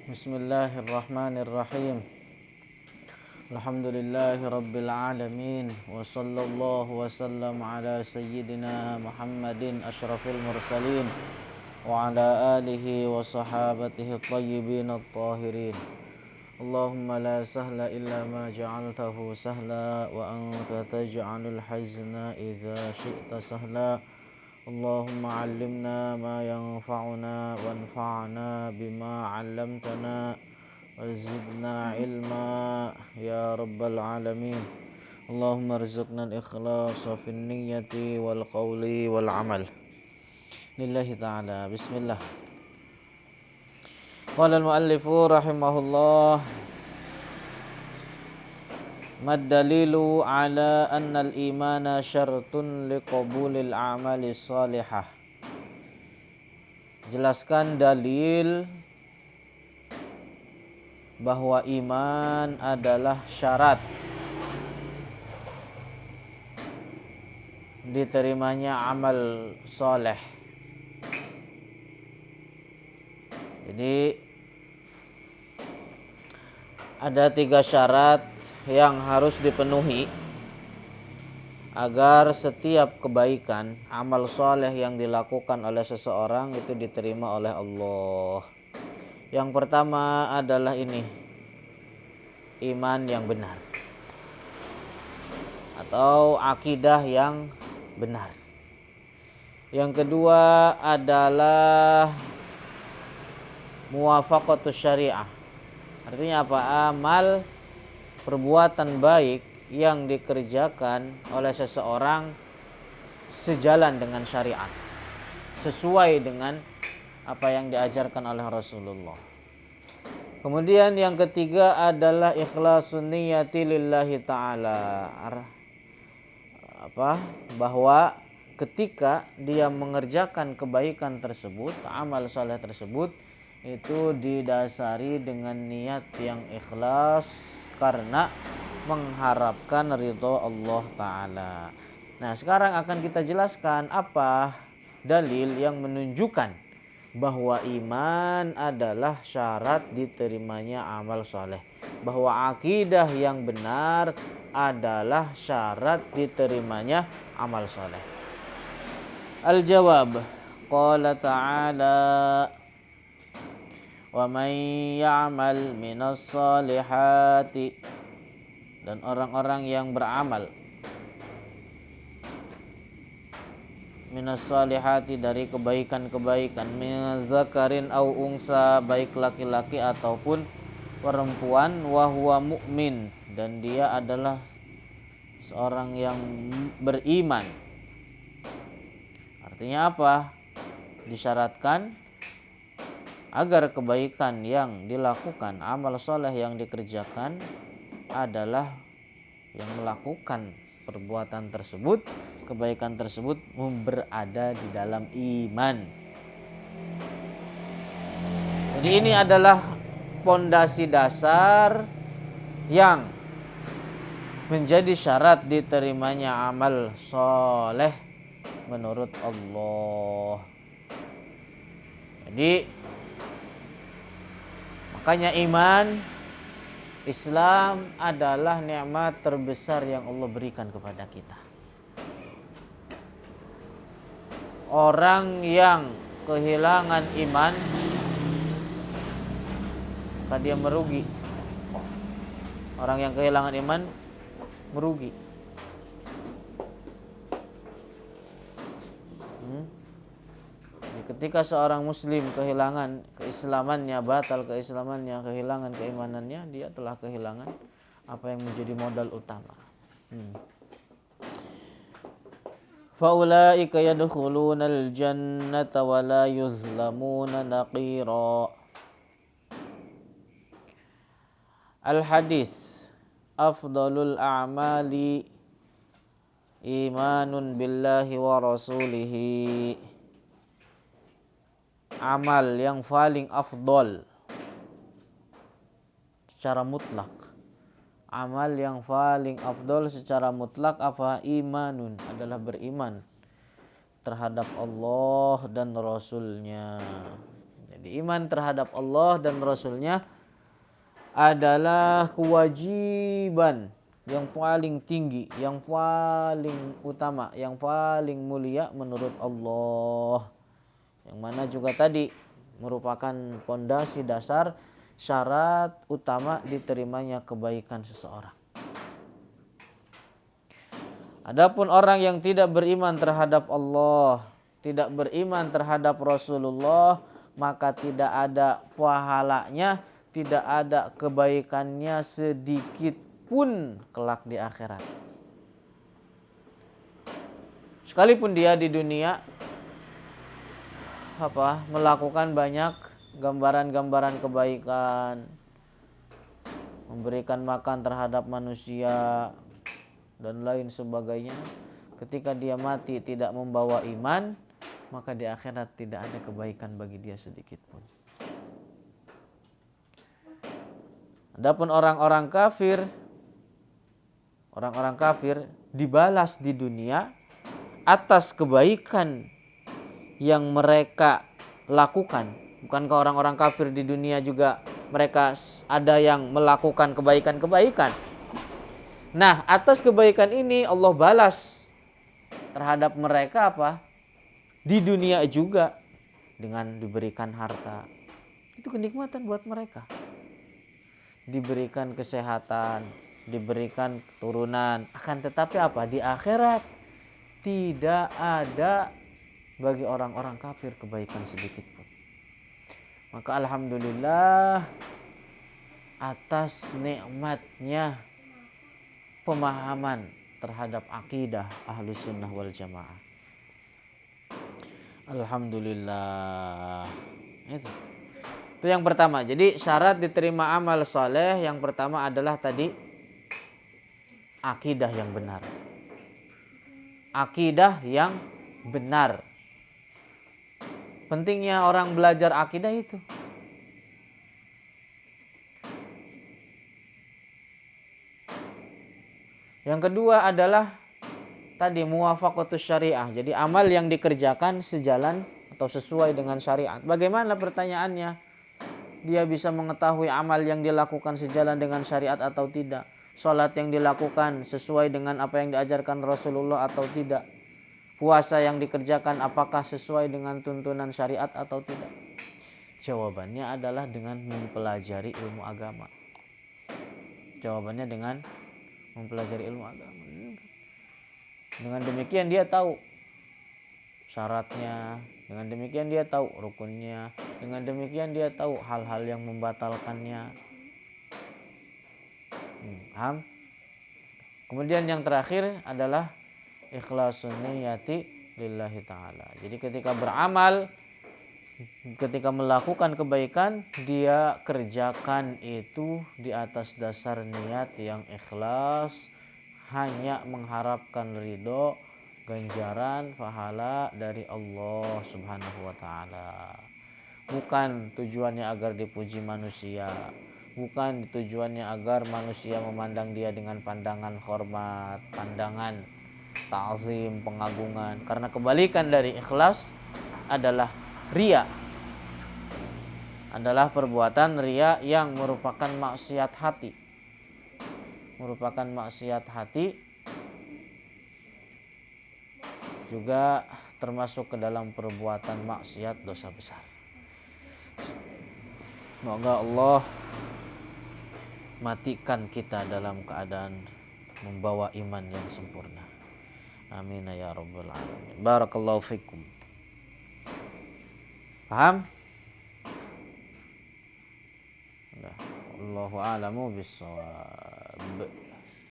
Bismillahirrahmanirrahim. Alhamdulillahi rabbil alamin. Wa sallallahu wa sallam ala sayyidina Muhammadin asyrafil mursalin wa ala alihi wa sahabatihi at-tayyibin at-tahirin. Allahumma la sahla illa ma ja'altahu sahla wa anta taj'alul hazna idza syi'ta sahla. Allahumma 'allimna ma yanfa'una wanfa'na bima 'allamtana wazidna ilma ya rabbal alamin. Allahumma rizqna al-ikhlasa fin niyyati wal qawli wal amal lillahi ta'ala. Bismillah. Qala al-muallifu rahimahullah, mad dalilu ala anna al-imana syartun liqabulil a'mali salihah. Jelaskan dalil bahwa iman adalah syarat diterimanya amal soleh. Jadi ada 3 syarat yang harus dipenuhi agar setiap kebaikan, amal soleh yang dilakukan oleh seseorang itu diterima oleh Allah. Yang pertama adalah ini, iman yang benar atau akidah yang benar. Yang kedua adalah muwafaqatus syariah. Artinya apa? Amal perbuatan baik yang dikerjakan oleh seseorang sejalan dengan syariat, sesuai dengan apa yang diajarkan oleh Rasulullah. Kemudian yang ketiga adalah ikhlasun niyati lillahi ta'ala. Bahwa ketika dia mengerjakan kebaikan tersebut, amal saleh tersebut, itu didasari dengan niat yang ikhlas karena mengharapkan ridho Allah Ta'ala. Nah, sekarang akan kita jelaskan apa dalil yang menunjukkan bahwa iman adalah syarat diterimanya amal soleh, bahwa akidah yang benar adalah syarat diterimanya amal soleh. Al-jawab, qala ta'ala, wa man ya'mal minas salihati, dan orang-orang yang beramal minas salihati, dari kebaikan-kebaikan, min zakarin au unsa, baik laki-laki ataupun perempuan, wa huwa mu'min, dan dia adalah seorang yang beriman. Artinya apa? Disyaratkan agar kebaikan yang dilakukan, amal soleh yang dikerjakan adalah yang melakukan perbuatan tersebut, kebaikan tersebut berada di dalam iman. Jadi ini adalah pondasi dasar yang menjadi syarat diterimanya amal soleh menurut Allah. Jadi makanya iman Islam adalah nikmat terbesar yang Allah berikan kepada kita. Orang yang kehilangan iman, maka dia merugi. Orang yang kehilangan iman merugi. Ketika seorang muslim kehilangan keislamannya, batal keislamannya, kehilangan keimanannya, dia telah kehilangan apa yang menjadi modal utama. Faulaika yadkhulunal jannata wa la yuzlamuna naqira. Al-hadis, afdalul a'mali imanun billahi wa rasulihi. Amal yang paling afdal secara mutlak, amal yang paling afdal secara mutlak apa? Imanun, adalah beriman terhadap Allah dan Rasulnya. Jadi iman terhadap Allah dan Rasulnya adalah kewajiban yang paling tinggi, yang paling utama, yang paling mulia menurut Allah. Yang mana juga tadi merupakan pondasi dasar syarat utama diterimanya kebaikan seseorang. Adapun orang yang tidak beriman terhadap Allah, tidak beriman terhadap Rasulullah, maka tidak ada pahalanya, tidak ada kebaikannya sedikit pun kelak di akhirat. Sekalipun dia di dunia melakukan banyak gambaran-gambaran kebaikan, memberikan makan terhadap manusia dan lain sebagainya, ketika dia mati tidak membawa iman, maka di akhirat tidak ada kebaikan bagi dia sedikit pun. Adapun orang-orang kafir dibalas di dunia atas kebaikan yang mereka lakukan. Bukankah orang-orang kafir di dunia juga mereka ada yang melakukan kebaikan-kebaikan? Nah, atas kebaikan ini Allah balas terhadap mereka di dunia juga dengan diberikan harta. Itu kenikmatan buat mereka. Diberikan kesehatan, diberikan keturunan. Akan tetapi di akhirat tidak ada bagi orang-orang kafir kebaikan sedikit pun. Maka alhamdulillah atas nikmatnya pemahaman terhadap akidah Ahlus Sunnah wal Jamaah. Alhamdulillah. Itu yang pertama. Jadi syarat diterima amal soleh yang pertama adalah tadi akidah yang benar. Akidah yang benar. Pentingnya orang belajar akidah itu. Yang kedua adalah tadi muwafaqatus syariah. Jadi amal yang dikerjakan sejalan atau sesuai dengan syariat. Bagaimana pertanyaannya? Dia bisa mengetahui amal yang dilakukan sejalan dengan syariat atau tidak. Salat yang dilakukan sesuai dengan apa yang diajarkan Rasulullah atau tidak. Puasa yang dikerjakan apakah sesuai dengan tuntunan syariat atau tidak. Jawabannya adalah dengan mempelajari ilmu agama. Jawabannya dengan mempelajari ilmu agama. Dengan demikian dia tahu syaratnya, dengan demikian dia tahu rukunnya, dengan demikian dia tahu hal-hal yang membatalkannya. Paham? Kemudian yang terakhir adalah ikhlasun niyati lillahi ta'ala. Jadi ketika beramal, ketika melakukan kebaikan, dia kerjakan itu di atas dasar niat yang ikhlas, hanya mengharapkan ridho, ganjaran, pahala dari Allah Subhanahu wa ta'ala. Bukan tujuannya agar dipuji manusia, bukan tujuannya agar manusia memandang dia dengan pandangan hormat, pandangan ta'zim, pengagungan. Karena kebalikan dari ikhlas adalah riya. Adalah perbuatan riya yang merupakan maksiat hati. Merupakan maksiat hati, juga termasuk ke dalam perbuatan maksiat dosa besar. Semoga Allah matikan kita dalam keadaan membawa iman yang sempurna. Amin ya rabbal alamin. Barakallahu fikum. Paham? Allahu a'lamu bissawab.